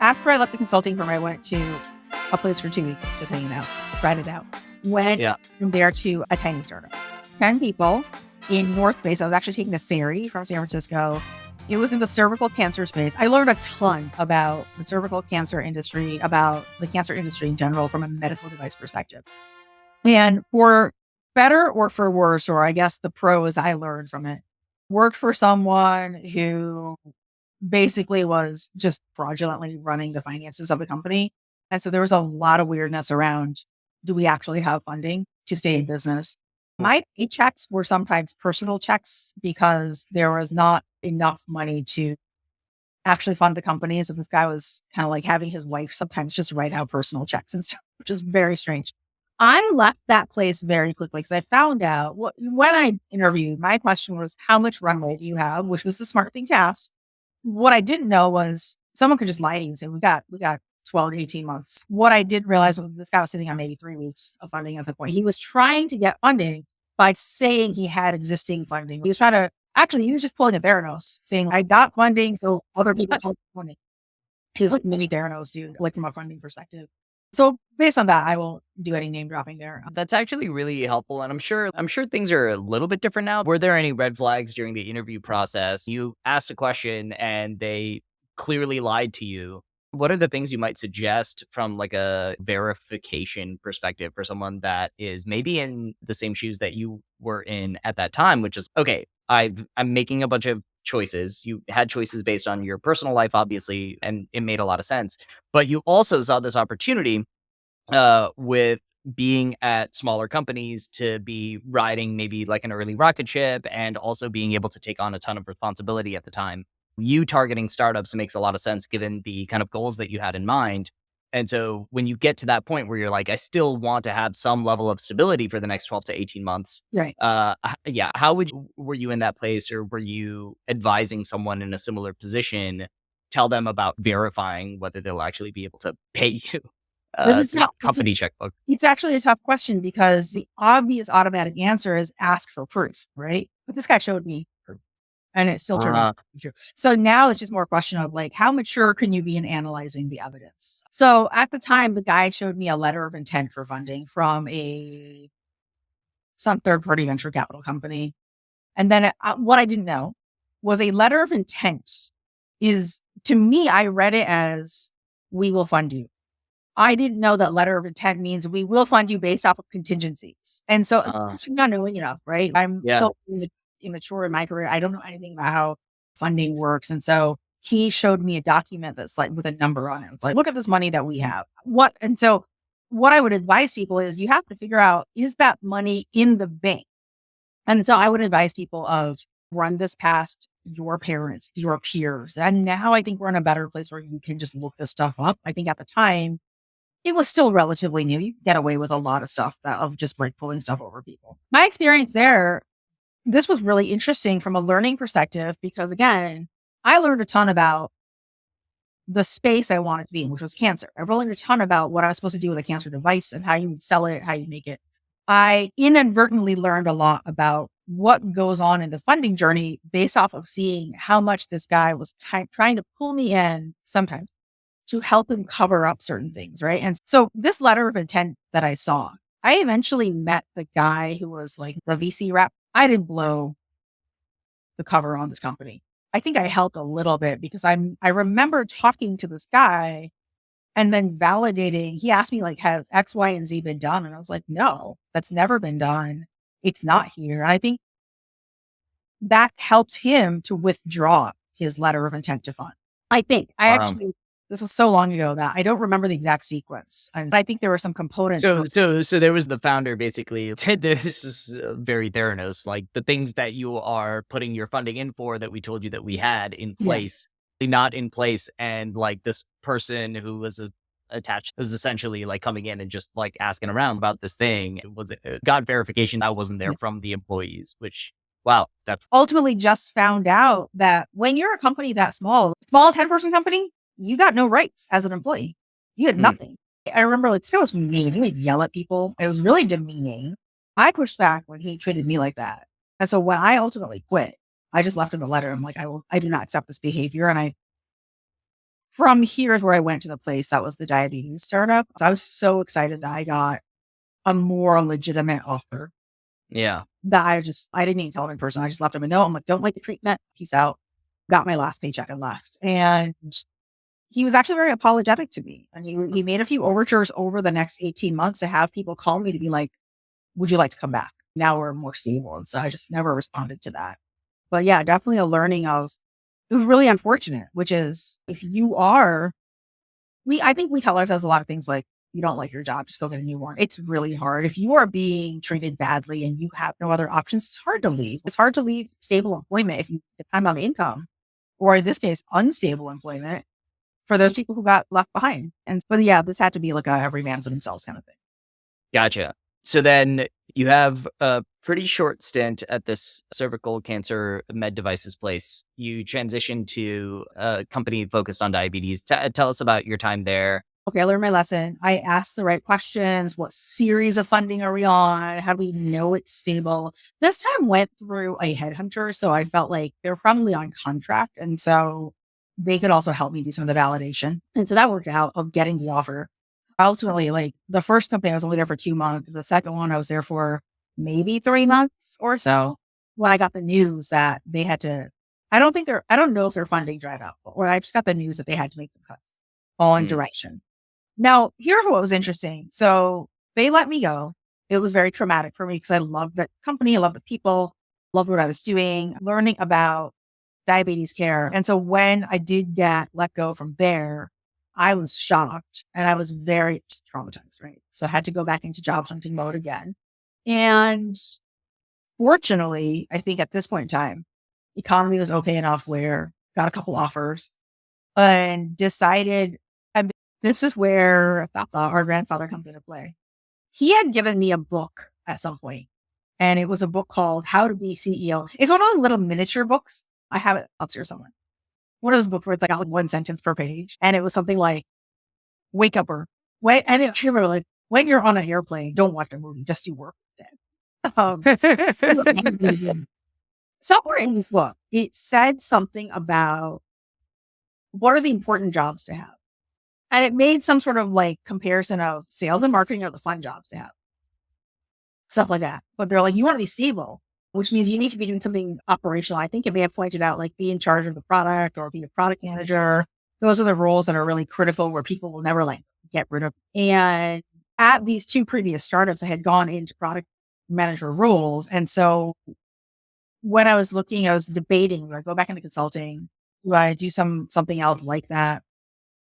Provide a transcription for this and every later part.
After I left the consulting firm, I went to a place for 2 weeks, just hanging out, tried it out. Went from there to a tiny startup. 10 people in North Bay. So I was actually taking a ferry from San Francisco. It was in the cervical cancer space. I learned a ton about the cervical cancer industry, about the cancer industry in general from a medical device perspective. And for better or for worse, or I guess the pros I learned from it, worked for someone who basically was just fraudulently running the finances of the company. And so there was a lot of weirdness around, do we actually have funding to stay in business? My paychecks were sometimes personal checks because there was not enough money to actually fund the company. So this guy was kind of like having his wife sometimes just write out personal checks and stuff, which is very strange. I left that place very quickly because I found out when I interviewed, my question was, how much runway do you have? Which was the smart thing to ask. What I didn't know was someone could just lie to you and say, we got 12 to 18 months. What I did realize was this guy was sitting on maybe 3 weeks of funding at the point. He was trying to get funding by saying he had existing funding. He was just pulling a Theranos, saying, I got funding, so other people have funding. He was like mini Theranos, dude, like from a funding perspective. So based on that, I won't do any name dropping there. That's actually really helpful. And I'm sure things are a little bit different now. Were there any red flags during the interview process? You asked a question and they clearly lied to you. What are the things you might suggest from like a verification perspective for someone that is maybe in the same shoes that you were in at that time, which is, okay, I'm making a bunch of choices. You had choices based on your personal life, obviously, and it made a lot of sense. But you also saw this opportunity with being at smaller companies to be riding maybe like an early rocket ship and also being able to take on a ton of responsibility at the time. You targeting startups makes a lot of sense given the kind of goals that you had in mind. And so when you get to that point where you're like, I still want to have some level of stability for the next 12 to 18 months. Right. How were you in that place, or were you advising someone in a similar position, tell them about verifying whether they'll actually be able to pay you? This is company checkbook. It's actually a tough question because the obvious automatic answer is ask for proof, right? But this guy showed me proof, and it still turned out to be true. So now it's just more a question of like, how mature can you be in analyzing the evidence? So at the time, the guy showed me a letter of intent for funding from some third-party venture capital company. And then what I didn't know was a letter of intent is, to me, I read it as, we will fund you. I didn't know that letter of intent means we will fund you based off of contingencies. And so it's not knowing enough, right? I'm so immature in my career. I don't know anything about how funding works. And so he showed me a document that's like with a number on it. It's like, look at this money that we have. And so what I would advise people is you have to figure out, is that money in the bank? And so I would advise people of run this past your parents, your peers. And now I think we're in a better place where you can just look this stuff up. I think at the time, it was still relatively new. You could get away with a lot of stuff of just like pulling stuff over people. My experience there, this was really interesting from a learning perspective because, again, I learned a ton about the space I wanted to be in, which was cancer. I learned a ton about what I was supposed to do with a cancer device and how you would sell it, how you make it. I inadvertently learned a lot about what goes on in the funding journey based off of seeing how much this guy was trying to pull me in sometimes to help him cover up certain things, right? And so this letter of intent that I saw, I eventually met the guy who was like the VC rep. I didn't blow the cover on this company. I think I helped a little bit because I remember talking to this guy and then validating. He asked me like, has X, Y, and Z been done? And I was like, no, that's never been done. It's not here. And I think that helped him to withdraw his letter of intent to fund. I think this was so long ago that I don't remember the exact sequence. And I think there were some components. So there was the founder basically. This is very Theranos, like the things that you are putting your funding in for that we told you that we had in place, not in place. And like this person who was attached was essentially like coming in and just like asking around about this thing. Got verification that wasn't there from the employees, which, wow. That ultimately just found out that when you're a company that small 10-person company, you got no rights as an employee. You had nothing. I remember like, this was mean. He would yell at people. It was really demeaning. I pushed back when he treated me like that. And so when I ultimately quit, I just left him a letter. I'm like, I do not accept this behavior. And I from here is where I went to the place that was the diabetes startup. So I was so excited that I got a more legitimate offer Yeah. that I didn't even tell him in person. I just left him a note. I'm like, don't like the treatment. Peace out. Got my last paycheck and left. And he was actually very apologetic to me. And he made a few overtures over the next 18 months to have people call me to be like, would you like to come back? Now we're more stable. And so I just never responded to that. But yeah, definitely a learning of, it was really unfortunate, which is if you are, I think we tell ourselves a lot of things like, you don't like your job, just go get a new one. It's really hard. If you are being treated badly and you have no other options, it's hard to leave. It's hard to leave stable employment if you depend on the income, or in this case, unstable employment for those people who got left behind. But yeah, this had to be like a every man for themselves kind of thing. Gotcha. So then you have a pretty short stint at this cervical cancer med devices place. You transitioned to a company focused on diabetes. Tell us about your time there. Okay, I learned my lesson. I asked the right questions. What series of funding are we on? How do we know it's stable? This time went through a headhunter, so I felt like they're probably on contract. And so they could also help me do some of the validation. And so that worked out of getting the offer. Ultimately, like the first company, I was only there for 2 months. The second one, I was there for maybe 3 months or so. When I got the news that they had to, I don't know if their funding dried up, or I just got the news that they had to make some cuts all in direction. Now, here's what was interesting. So they let me go. It was very traumatic for me because I loved that company. I loved the people, loved what I was doing, learning about diabetes care. And so when I did get let go from there, I was shocked and I was very just traumatized, right? So I had to go back into job hunting mode again. And fortunately, I think at this point in time, economy was okay enough where got a couple offers and decided, and this is where our grandfather comes into play. He had given me a book at some point, and it was a book called How to Be CEO. It's one of the little miniature books. I have it upstairs somewhere. One of those books where it's like one sentence per page. And it was something like, wake up or wait. And it's like, when you're on an airplane, don't watch a movie, just do work instead. Somewhere in this book, it said something about what are the important jobs to have. And it made some sort of like comparison of sales and marketing are the fun jobs to have. Stuff like that. But they're like, you want to be stable, which means you need to be doing something operational. I think it may have pointed out like be in charge of the product or be a product manager. Those are the roles that are really critical where people will never like get rid of. And at these 2 previous startups, I had gone into product manager roles. And so when I was looking, I was debating, do I go back into consulting? Do I do something else like that?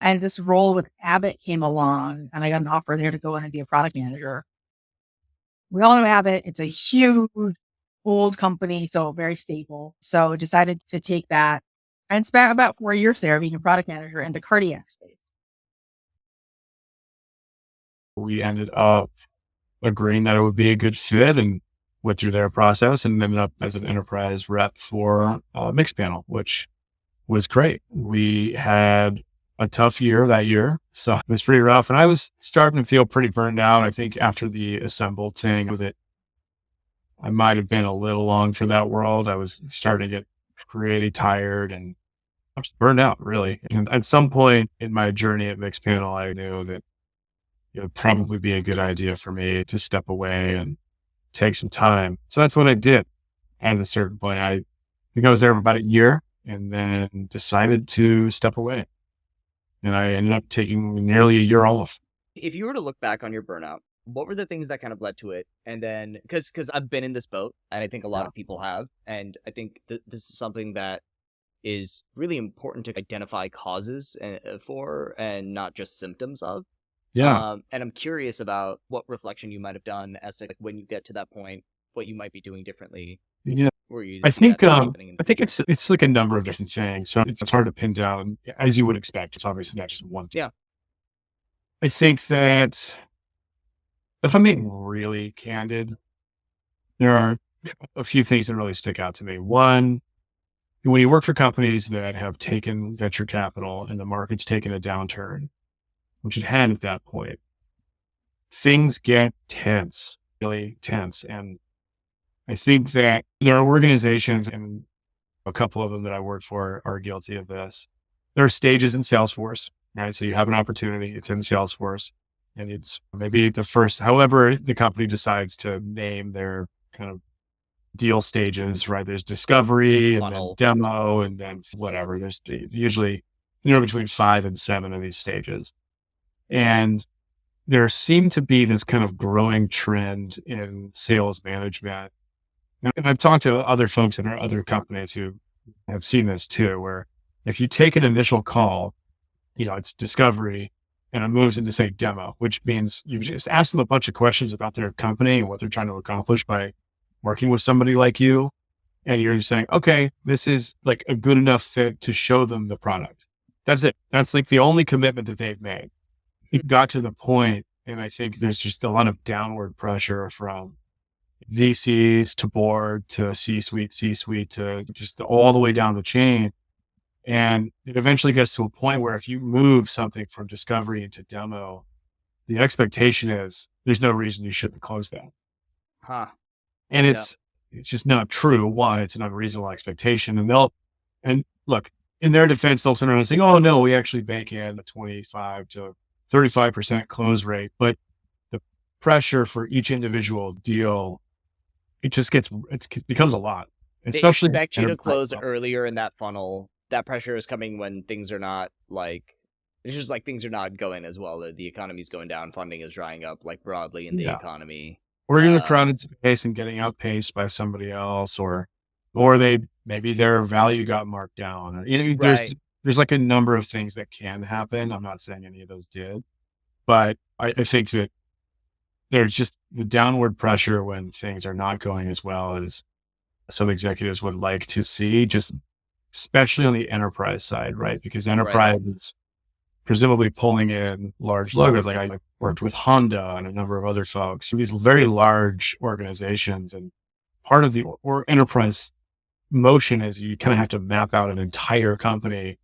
And this role with Abbott came along and I got an offer there to go in and be a product manager. We all know Abbott. It's a huge old company, so very stable. So I decided to take that and spent about 4 years there being a product manager in the cardiac space. We ended up agreeing that it would be a good fit and went through their process and ended up as an enterprise rep for Mixpanel, which was great. We had a tough year that year, so it was pretty rough. And I was starting to feel pretty burned out. I think after the Assembled thing with it, I might have been a little long for that world. I was starting to get pretty tired and I was burned out, really. And at some point in my journey at Mixpanel, I knew that it would probably be a good idea for me to step away and take some time. So that's what I did. At a certain point, I think I was there for about a year and then decided to step away. And I ended up taking nearly a year off. If you were to look back on your burnout, what were the things that kind of led to it? And then, because I've been in this boat, and I think a lot of people have, and I think this is something that is really important to identify causes for and not just symptoms of. Yeah. And I'm curious about what reflection you might have done as to like, when you get to that point, what you might be doing differently. Yeah. Where you I think it's like a number of different things. So it's hard to pin down as you would expect. It's obviously not just one thing. Yeah. I think that if I'm being really candid, there are a few things that really stick out to me. One, when you work for companies that have taken venture capital and the market's taken a downturn, which it had at that point, things get tense, really tense. And I think that there are organizations, and a couple of them that I work for are guilty of this, there are stages in Salesforce, right? So you have an opportunity, it's in Salesforce, and it's maybe the first, however the company decides to name their kind of deal stages, right? There's discovery and Funnel. then demo and then whatever. There's usually, between 5 and 7 of these stages. And there seemed to be this kind of growing trend in sales management. And I've talked to other folks in our other companies who have seen this too, where if you take an initial call, it's discovery and it moves into, say, demo, which means you just ask them a bunch of questions about their company and what they're trying to accomplish by working with somebody like you. And you're saying, okay, this is like a good enough fit to show them the product. That's it. That's like the only commitment that they've made. It got to the point, and I think there's just a lot of downward pressure from VCs to board to C-suite to just all the way down the chain. And it eventually gets to a point where if you move something from discovery into demo, the expectation is there's no reason you shouldn't close that. Huh. And it's just not true. One, it's an unreasonable expectation. And look, in their defense, they'll turn around and say, oh no, we actually bake in a 25 to 35% close rate. But the pressure for each individual deal, it becomes a lot. Especially they expect you to close earlier in that funnel. That pressure is coming when things are not it's just like things are not going as well. The economy's going down, funding is drying up like broadly in the economy. Or you're in a crowded space and getting outpaced by somebody else, or maybe their value got marked down. There's like a number of things that can happen. I'm not saying any of those did, but I think that there's just the downward pressure when things are not going as well as some executives would like to see, just especially on the enterprise side, right? Because enterprise is presumably pulling in large logos. Like I worked with Honda and a number of other folks, these very large organizations. And part of the enterprise motion is you kind of have to map out an entire company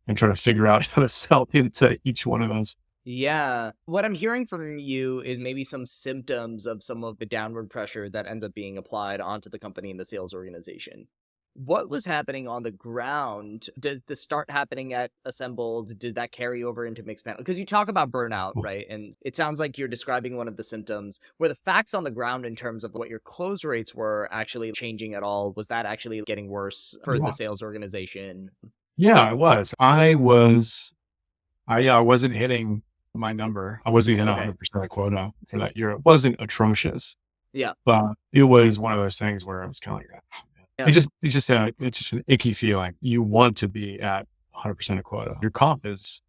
and try to figure out how to sell into each one of those. Yeah. What I'm hearing from you is maybe some symptoms of some of the downward pressure that ends up being applied onto the company and the sales organization. What was happening on the ground? Does this start happening at Assembled? Did that carry over into Mixed Panel? Because you talk about burnout, right? And it sounds like you're describing one of the symptoms. Were the facts on the ground in terms of what your close rates were actually changing at all? Was that actually getting worse for the sales organization? Yeah, it was. I wasn't hitting my number. I wasn't hitting 100% quota for that year. It wasn't atrocious. Yeah. But it was one of those things where I was kind of like, it's just an icky feeling. You want to be at 100% of quota. Your comp is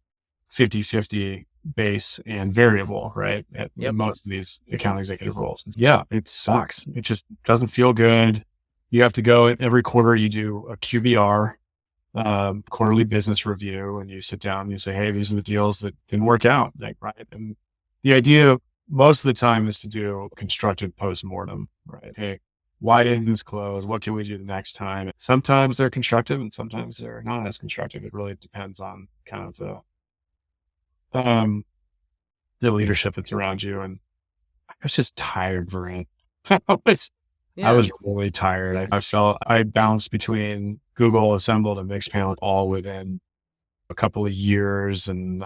50-50 base and variable, right? At most of these account executive roles. Yeah, it sucks. It just doesn't feel good. You have to go every quarter, you do a QBR, quarterly business review, and you sit down and you say, hey, these are the deals that didn't work out. Right. And the idea most of the time is to do constructive postmortem, right? Hey, why didn't this close? What can we do the next time? Sometimes they're constructive and sometimes they're not as constructive. It really depends on kind of the leadership that's around you. And I was just tired, Varun. I was really tired. I felt I bounced between Google, Assembled, and Mixed Panel all within a couple of years. And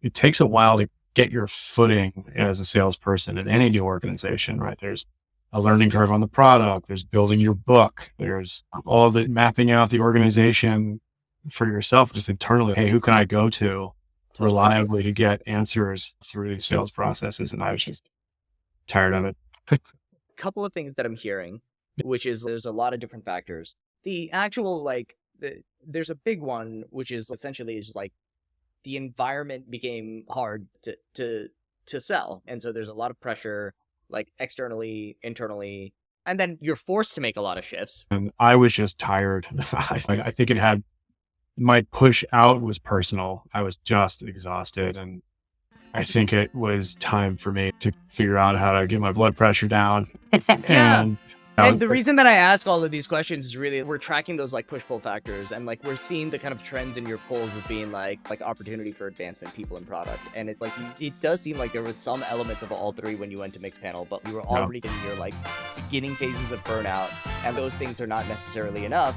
it takes a while to get your footing as a salesperson in any new organization, right? There's a learning curve on the product. There's building your book. There's all the mapping out the organization for yourself, just internally. Hey, who can I go to reliably to get answers through these sales processes? And I was just tired of it. Couple of things that I'm hearing, which is there's a lot of different factors. The actual, there's a big one, which is essentially is like the environment became hard to sell. And so there's a lot of pressure, like externally, internally, and then you're forced to make a lot of shifts. And I was just tired. I think my push out was personal. I was just exhausted. And I think it was time for me to figure out how to get my blood pressure down. And the reason that I ask all of these questions is really we're tracking those push-pull factors, and we're seeing the kind of trends in your polls of being like opportunity for advancement, people, and product. And it does seem like there was some elements of all three when you went to Mixed Panel, but we were already in your beginning phases of burnout, and those things are not necessarily enough.